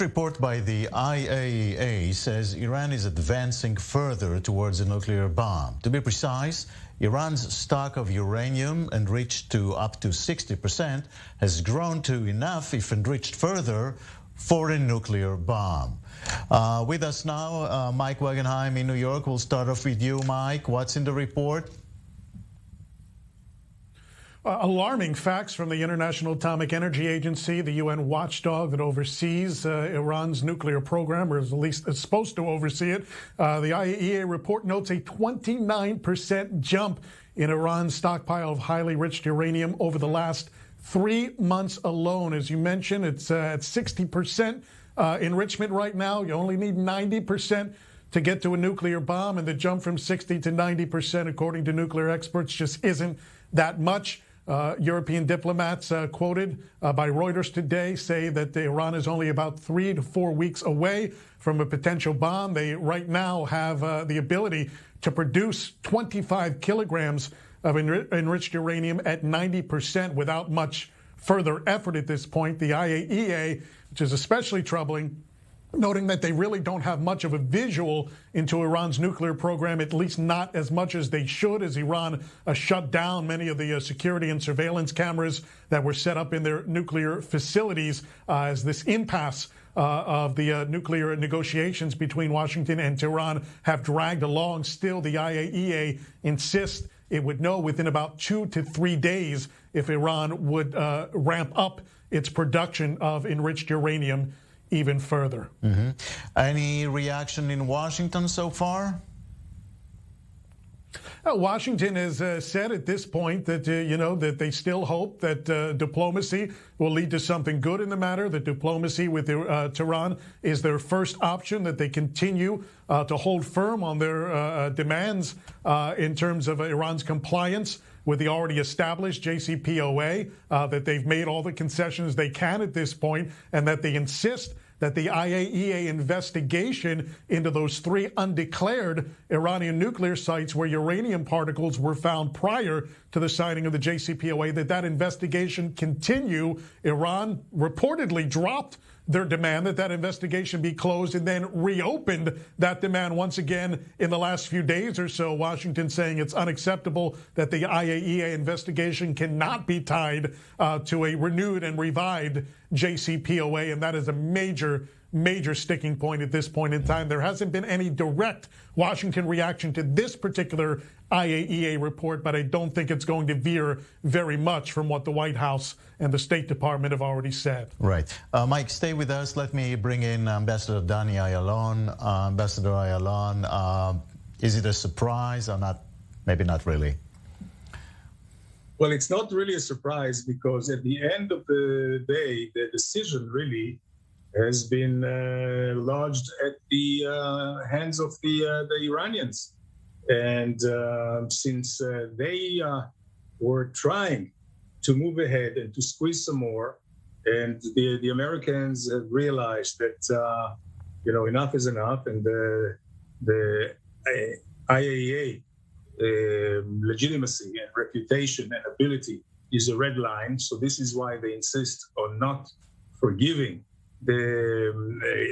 report by the IAEA says Iran is advancing further towards a nuclear bomb. To be precise, Iran's stock of uranium, enriched to up to 60%, has grown to enough, if enriched further, for a nuclear bomb. With us now, Mike Wagenheim in New York. We'll start off with you, Mike. What's in the report? Alarming facts from the International Atomic Energy Agency, the UN watchdog that oversees Iran's nuclear program, or at least is supposed to oversee it. The IAEA report notes a 29% jump in Iran's stockpile of highly enriched uranium over the last 3 months alone. As you mentioned, it's at 60% enrichment right now. You only need 90% to get to a nuclear bomb, and the jump from 60 to 90%, according to nuclear experts, just isn't that much. European diplomats quoted by Reuters today say that Iran is only about 3 to 4 weeks away from a potential bomb. They right now have the ability to produce 25 kilograms of enriched uranium at 90% without much further effort at this point. The IAEA, which is especially troubling, noting that they really don't have much of a visual into Iran's nuclear program, at least not as much as they should, as Iran shut down many of the security and surveillance cameras that were set up in their nuclear facilities, as this impasse of the nuclear negotiations between Washington and Tehran have dragged along. Still, the IAEA insists it would know within about 2 to 3 days if Iran would ramp up its production of enriched uranium even further. Any reaction in Washington so far? Washington has said at this point that, that they still hope that diplomacy will lead to something good in the matter, that diplomacy with Tehran is their first option, that they continue to hold firm on their demands in terms of Iran's compliance with the already established JCPOA, that they've made all the concessions they can at this point, and that they insist that the IAEA investigation into those 3 undeclared Iranian nuclear sites where uranium particles were found prior to the signing of the JCPOA, that investigation continue. Iran reportedly dropped their demand that investigation be closed and then reopened that demand once again in the last few days or so. Washington saying it's unacceptable that the IAEA investigation cannot be tied to a renewed and revived JCPOA, and that is a major sticking point at this point in time. There hasn't been any direct Washington reaction to this particular IAEA report, but I don't think it's going to veer very much from what the White House and the State Department have already said. Right. Mike, stay with us. Let me bring in Ambassador Danny Ayalon. Ambassador Ayalon, is it a surprise or not? Maybe not really. Well, it's not really a surprise, because at the end of the day, the decision really has been lodged at the hands of the Iranians. And since they were trying to move ahead and to squeeze some more, and the Americans have realized that, enough is enough, and the IAEA legitimacy and reputation and ability is a red line. So this is why they insist on not forgiving the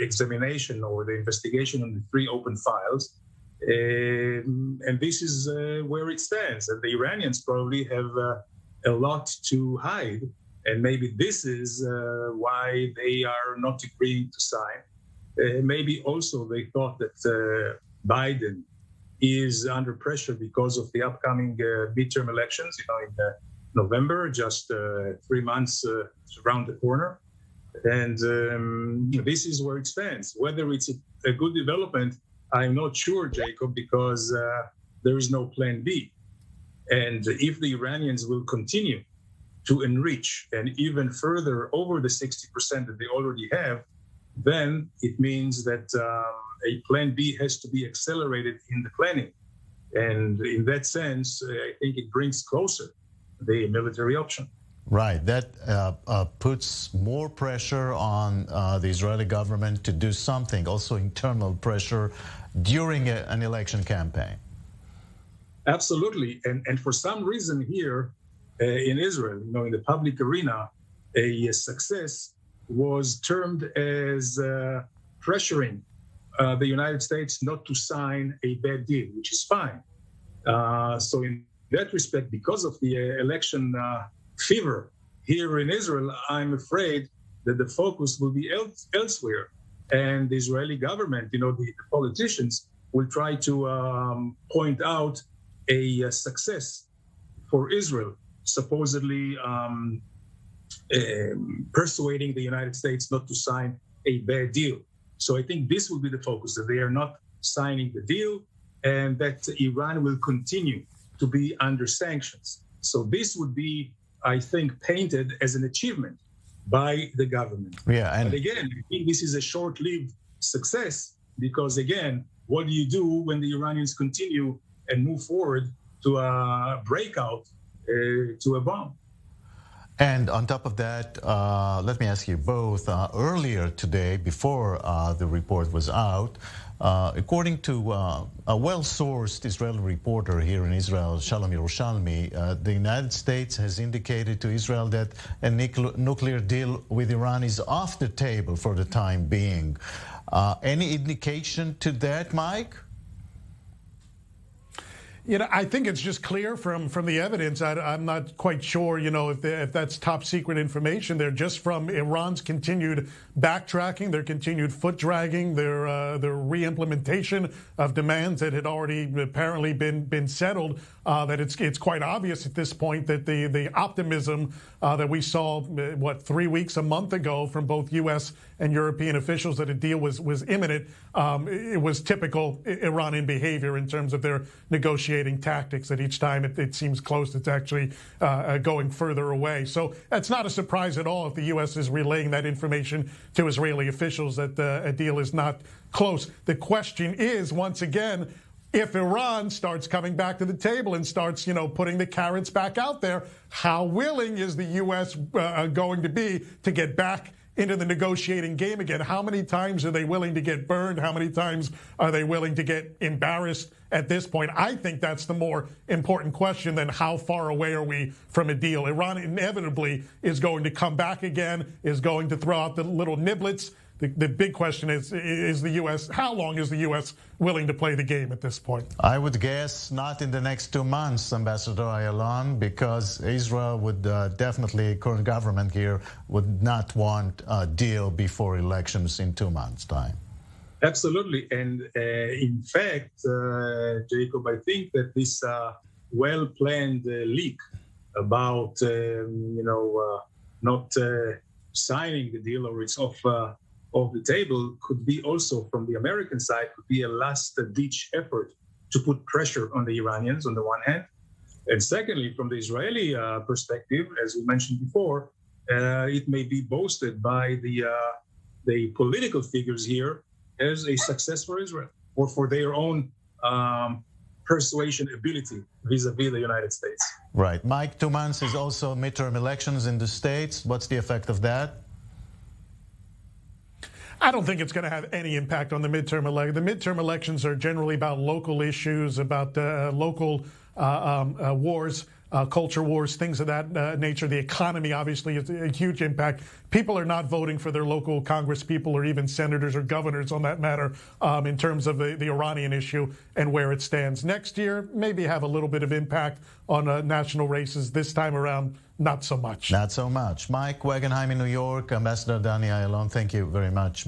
examination or the investigation on the 3 open files. And this is where it stands. And the Iranians probably have a lot to hide. And maybe this is why they are not agreeing to sign. Maybe also they thought that Biden is under pressure because of the upcoming midterm elections, in November, just 3 months around the corner. And this is where it stands. Whether it's a good development, I'm not sure, Jacob, because there is no plan B. And if the Iranians will continue to enrich and even further over the 60% that they already have, then it means that a plan B has to be accelerated in the planning. And in that sense, I think it brings closer the military option. Right. That puts more pressure on the Israeli government to do something, also internal pressure during an election campaign. Absolutely. And for some reason here in Israel, in the public arena, a success was termed as pressuring the United States not to sign a bad deal, which is fine. So in that respect, because of the election fever here in Israel, I'm afraid that the focus will be elsewhere. And the Israeli government, the politicians will try to point out a success for Israel, supposedly persuading the United States not to sign a bad deal. So I think this will be the focus, that they are not signing the deal and that Iran will continue to be under sanctions. So this would be, I think, painted as an achievement by the government. Yeah, but again, I think this is a short-lived success because, again, what do you do when the Iranians continue and move forward to a breakout, to a bomb? And on top of that, let me ask you both, earlier today, before the report was out, according to a well-sourced Israeli reporter here in Israel, Shalom Yerushalmi, the United States has indicated to Israel that a nuclear deal with Iran is off the table for the time being. Any indication to that, Mike? I think it's just clear from the evidence. I'm not quite sure, if that's top secret information. They're just from Iran's continued backtracking, their continued foot dragging, their re-implementation of demands that had already apparently been settled. That it's quite obvious at this point that the optimism that we saw, 3 weeks, a month ago from both U.S. and European officials that a deal was imminent, it was typical Iranian behavior in terms of their negotiating tactics, that each time it seems close, it's actually going further away. So that's not a surprise at all if the U.S. is relaying that information to Israeli officials that a deal is not close. The question is, once again, if Iran starts coming back to the table and starts, putting the carrots back out there, how willing is the U.S. Going to be to get back into the negotiating game again? How many times are they willing to get burned? How many times are they willing to get embarrassed at this point? I think that's the more important question than how far away are we from a deal. Iran inevitably is going to come back again, is going to throw out the little niblets. The big question is the U.S., how long is the U.S. willing to play the game at this point? I would guess not in the next 2 months, Ambassador Ayalon, because Israel would definitely, current government here, would not want a deal before elections in 2 months' time. Absolutely. And in fact, Jacob, I think that this well-planned leak about, not signing the deal, or it's off the table, could be also from the American side, could be a last-ditch effort to put pressure on the Iranians on the one hand. And secondly, from the Israeli perspective, as we mentioned before, it may be boasted by the political figures here as a success for Israel or for their own persuasion ability vis-a-vis the United States. Right. Mike, 2 months is also midterm elections in the States. What's the effect of that? I don't think it's going to have any impact on the midterm election. The midterm elections are generally about local issues, about local wars, culture wars, things of that nature. The economy, obviously, is a huge impact. People are not voting for their local Congress people or even senators or governors on that matter in terms of the Iranian issue and where it stands. Next year, maybe have a little bit of impact on national races. This time around, not so much. Not so much. Mike, Wagenheim in New York, Ambassador Dani Ayalon, thank you very much.